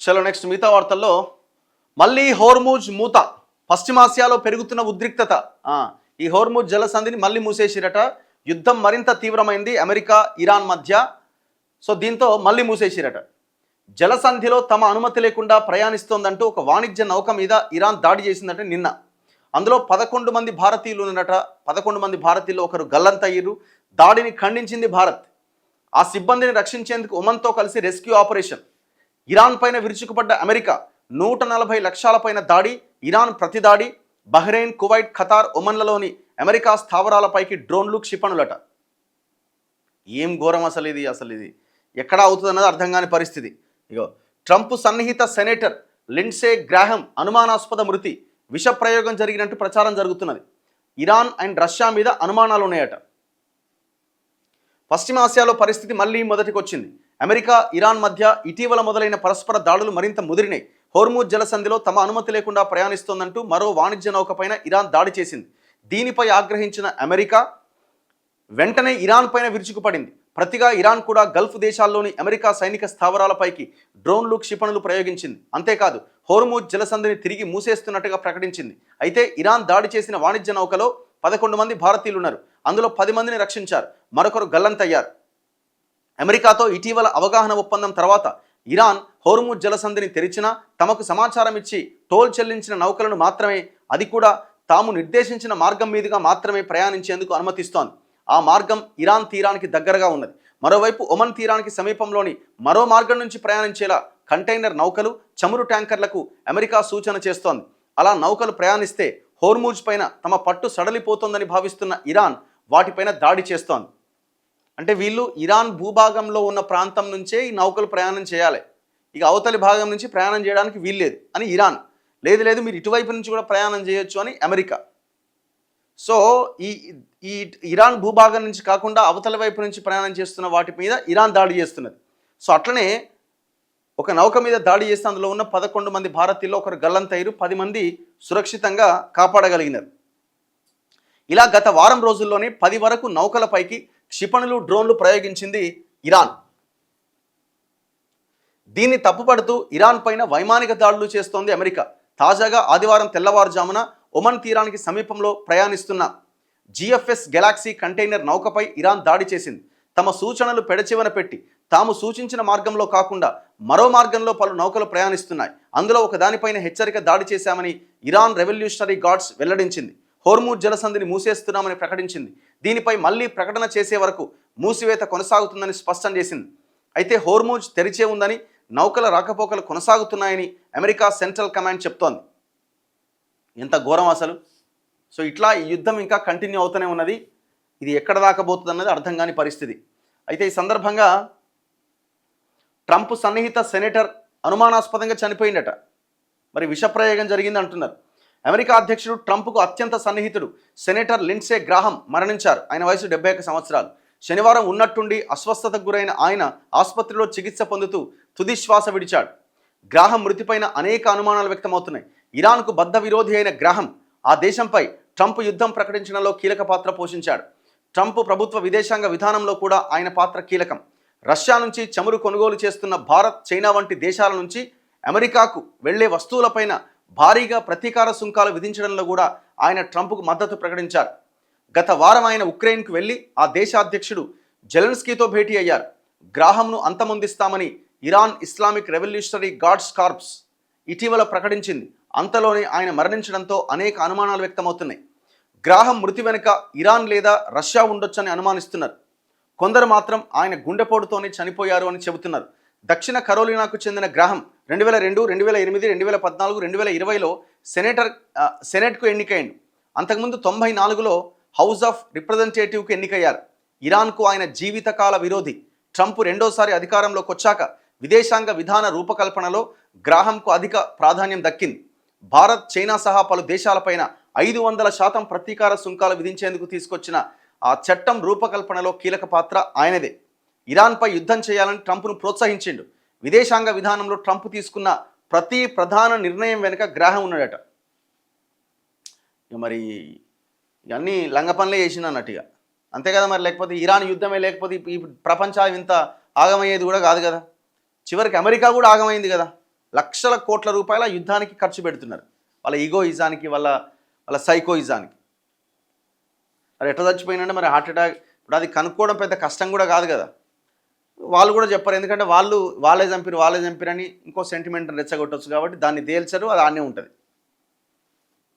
చలో నెక్స్ట్ మిగతా వార్తల్లో మళ్ళీ హోర్ముజ్ మూత, పశ్చిమాసియాలో పెరుగుతున్న ఉద్రిక్తత. ఈ హోర్ముజ్ జలసంధిని మళ్ళీ మూసేసిరట. యుద్ధం మరింత తీవ్రమైంది అమెరికా ఇరాన్ మధ్య. సో దీంతో మళ్ళీ మూసేసిరట. జలసంధిలో తమ అనుమతి లేకుండా ప్రయాణిస్తోందంటూ ఒక వాణిజ్య నౌక మీద ఇరాన్ దాడి చేసిందంటే నిన్న. అందులో 11 మంది భారతీయులు ఉన్నట. 11 మంది భారతీయులు ఒకరు గల్లంతయ్యారు. దాడిని ఖండించింది భారత్. ఆ సిబ్బందిని రక్షించేందుకు ఒమన్తో కలిసి రెస్క్యూ ఆపరేషన్. ఇరాన్ పైన విరుచుకుపడ్డ అమెరికా 140 లక్షల పైన దాడి, ఇరాన్ ప్రతిదాడి. బహ్రెయిన్, కువైట్, ఖతార్, ఒమన్లలోని అమెరికా స్థావరాలపైకి డ్రోన్లు, క్షిపణులట. ఏం ఘోరం అసలు ఇది ఎక్కడ అవుతుందన్నది అర్థం కాని పరిస్థితి. ఇగో ట్రంప్ సన్నిహిత సెనేటర్ లిండ్సే గ్రాహం అనుమానాస్పద మృతి, విష ప్రయోగం జరిగినట్టు ప్రచారం జరుగుతున్నది. ఇరాన్ అండ్ రష్యా మీద అనుమానాలు ఉన్నాయట. పశ్చిమాసియాలో పరిస్థితి మళ్ళీ మొదటికి వచ్చింది. అమెరికా ఇరాన్ మధ్య ఇటీవల మొదలైన పరస్పర దాడులు మరింత ముదిరినాయి. హోర్ముజ్ జలసంధిలో తమ అనుమతి లేకుండా ప్రయాణిస్తోందంటూ మరో వాణిజ్య నౌక పైన ఇరాన్ దాడి చేసింది. దీనిపై ఆగ్రహించిన అమెరికా వెంటనే ఇరాన్ పైన విరుచుకుపడింది. ప్రతిగా ఇరాన్ కూడా గల్ఫ్ దేశాల్లోని అమెరికా సైనిక స్థావరాలపైకి డ్రోన్లు, క్షిపణులు ప్రయోగించింది. అంతేకాదు హోర్ముజ్ జలసంధిని తిరిగి మూసేస్తున్నట్టుగా ప్రకటించింది. అయితే ఇరాన్ దాడి చేసిన వాణిజ్య నౌకలో 11 మంది భారతీయులు ఉన్నారు. అందులో 10 మందిని రక్షించారు, మరొకరు గల్లంతయ్యారు. అమెరికాతో ఇటీవల అవగాహన ఒప్పందం తర్వాత ఇరాన్ హోర్ముజ్ జలసంధిని తెరిచినా తమకు సమాచారం ఇచ్చి టోల్ చెల్లించిన నౌకలను మాత్రమే, అది కూడా తాము నిర్దేశించిన మార్గం మీదుగా మాత్రమే ప్రయాణించేందుకు అనుమతిస్తోంది. ఆ మార్గం ఇరాన్ తీరానికి దగ్గరగా ఉన్నది. మరోవైపు ఒమన్ తీరానికి సమీపంలోని మరో మార్గం నుంచి ప్రయాణించేలా కంటైనర్ నౌకలు, చమురు ట్యాంకర్లకు అమెరికా సూచన చేస్తోంది. అలా నౌకలు ప్రయాణిస్తే హోర్ముజ్ పైన తమ పట్టు సడలిపోతోందని భావిస్తున్న ఇరాన్ వాటిపైన దాడి చేస్తోంది. అంటే వీళ్ళు ఇరాన్ భూభాగంలో ఉన్న ప్రాంతం నుంచే ఈ నౌకలు ప్రయాణం చేయాలి, ఇక అవతలి భాగం నుంచి ప్రయాణం చేయడానికి వీల్లేదు అని ఇరాన్. లేదు మీరు ఇటువైపు నుంచి కూడా ప్రయాణం చేయొచ్చు అని అమెరికా. సో ఈ ఇరాన్ భూభాగం నుంచి కాకుండా అవతల వైపు నుంచి ప్రయాణం చేస్తున్న వాటి మీద ఇరాన్ దాడి చేస్తున్నది. సో అట్లనే ఒక నౌక మీద దాడి చేస్తే అందులో ఉన్న 11 మంది భారతీయులు ఒకరు గల్లంతయ్యారు, 10 మంది సురక్షితంగా కాపాడగలిగినారు. ఇలా గత వారం రోజుల్లోనే 10 వరకు నౌకలపైకి క్షిపణులు, డ్రోన్లు ప్రయోగించింది ఇరాన్. దీన్ని తప్పుపడుతూ ఇరాన్ పైన వైమానిక దాడులు చేస్తోంది అమెరికా. తాజాగా ఆదివారం తెల్లవారుజామున ఒమన్ తీరానికి సమీపంలో ప్రయాణిస్తున్న జిఎఫ్ఎస్ గెలాక్సీ కంటైనర్ నౌకపై ఇరాన్ దాడి చేసింది. తమ సూచనలు పెడచెవిన పెట్టి తాము సూచించిన మార్గంలో కాకుండా మరో మార్గంలో పలు నౌకలు ప్రయాణిస్తున్నాయి. అందులో ఒక దానిపైన హెచ్చరిక దాడి చేశామని ఇరాన్ రెవల్యూషనరీ గార్డ్స్ వెల్లడించింది. హోర్ముజ్ జలసంధిని మూసేస్తున్నామని ప్రకటించింది. దీనిపై మళ్ళీ ప్రకటన చేసే వరకు మూసివేత కొనసాగుతుందని స్పష్టం చేసింది. అయితే హోర్ముజ్ తెరిచే ఉందని, నౌకల రాకపోకలు కొనసాగుతున్నాయని అమెరికా సెంట్రల్ కమాండ్ చెప్తోంది. ఎంత ఘోరం అసలు. సో ఇట్లా ఈ యుద్ధం ఇంకా కంటిన్యూ అవుతూనే ఉన్నది. ఇది ఎక్కడ దాకా పోతుంది అన్నది అర్థం కాని పరిస్థితి. అయితే ఈ సందర్భంగా ట్రంప్ సన్నిహిత సెనేటర్ అనుమానాస్పదంగా చనిపోయిందట. మరి విషప్రయోగం జరిగింది అంటున్నారు. అమెరికా అధ్యక్షుడు ట్రంప్కు అత్యంత సన్నిహితుడు సెనేటర్ లిండ్సే గ్రాహం మరణించారు. ఆయన వయసు 71 సంవత్సరాలు. శనివారం ఉన్నట్టుండి అస్వస్థతకు గురైన ఆయన ఆసుపత్రిలో చికిత్స పొందుతూ తుది శ్వాస విడిచాడు. గ్రాహం మృతిపైన అనేక అనుమానాలు వ్యక్తమవుతున్నాయి. ఇరాన్కు బద్ధ విరోధి అయిన గ్రాహం ఆ దేశంపై ట్రంప్ యుద్ధం ప్రకటించడంలో కీలక పాత్ర పోషించాడు. ట్రంప్ ప్రభుత్వ విదేశాంగ విధానంలో కూడా ఆయన పాత్ర కీలకం. రష్యా నుంచి చమురు కొనుగోలు చేస్తున్న భారత్, చైనా వంటి దేశాల నుంచి అమెరికాకు వెళ్లే వస్తువులపైన భారీగా ప్రతీకార సుంకాలు విధించడంలో కూడా ఆయన ట్రంప్కు మద్దతు ప్రకటించారు. గత వారం ఆయన ఉక్రెయిన్కు వెళ్లి ఆ దేశ అధ్యక్షుడు జెలెన్స్కీతో భేటీ అయ్యారు. గ్రాహంను అంతమొందిస్తామని Iran Islamic revolutionary guards corps ఇటీవల ప్రకటించింది. అంతలోనే ఆయన మరణించడంతో అనేక అనుమానాలు వ్యక్తమవుతున్నాయి. గ్రాహం మృతి వెనుక ఇరాన్ లేదా రష్యా ఉండొచ్చని అనుమానిస్తున్నారు. కొందరు మాత్రం ఆయన గుండెపోటుతోనే చనిపోయారు అని చెబుతున్నారు. దక్షిణ కరోలినాకు చెందిన గ్రాహం 2002, 2008, 2014, 2020లో సెనేట్కు ఎన్నికయ్యాడు. అంతకుముందు 94లో హౌస్ ఆఫ్ రిప్రజెంటేటివ్కు ఎన్నికయ్యారు. ఇరాన్కు ఆయన జీవితకాల విరోధి. ట్రంప్ రెండోసారి అధికారంలోకి వచ్చాక విదేశాంగ విధాన రూపకల్పనలో గ్రాహంకు అధిక ప్రాధాన్యం దక్కింది. భారత్, చైనా సహా పలు దేశాలపైన 500% ప్రతీకార సుంకాలు విధించేందుకు తీసుకొచ్చిన ఆ చట్టం రూపకల్పనలో కీలక పాత్ర ఆయనదే. ఇరాన్పై యుద్ధం చేయాలని ట్రంప్ను ప్రోత్సహించిండు. విదేశాంగ విధానంలో ట్రంప్ తీసుకున్న ప్రతి ప్రధాన నిర్ణయం వెనుక గ్రాహం ఉన్నాడట. మరి ఇవన్నీ లంగ పనులే చేసిండు అన్నట్టుగా, అంతే కదా. మరి లేకపోతే ఇరాన్ యుద్ధమే లేకపోతే ఈ ప్రపంచం ఇంత ఆగమయ్యేది కూడా కాదు కదా. చివరికి అమెరికా కూడా ఆగమైంది కదా. లక్షల కోట్ల రూపాయల యుద్ధానికి ఖర్చు పెడుతున్నారు, వాళ్ళ ఈగోయిజానికి, వాళ్ళ వాళ్ళ సైకోయిజానికి. మరి ఎట్లా చచ్చిపోయినంటే మరి హార్ట్ అటాక్, ఇప్పుడు అది కనుక్కోవడం పెద్ద కష్టం కూడా కాదు కదా. వాళ్ళు కూడా చెప్పరు, ఎందుకంటే వాళ్ళే చంపిరని ఇంకో సెంటిమెంట్ రెచ్చగొట్టవచ్చు కాబట్టి దాన్ని తేల్చరు, అది ఆనే ఉంటుంది.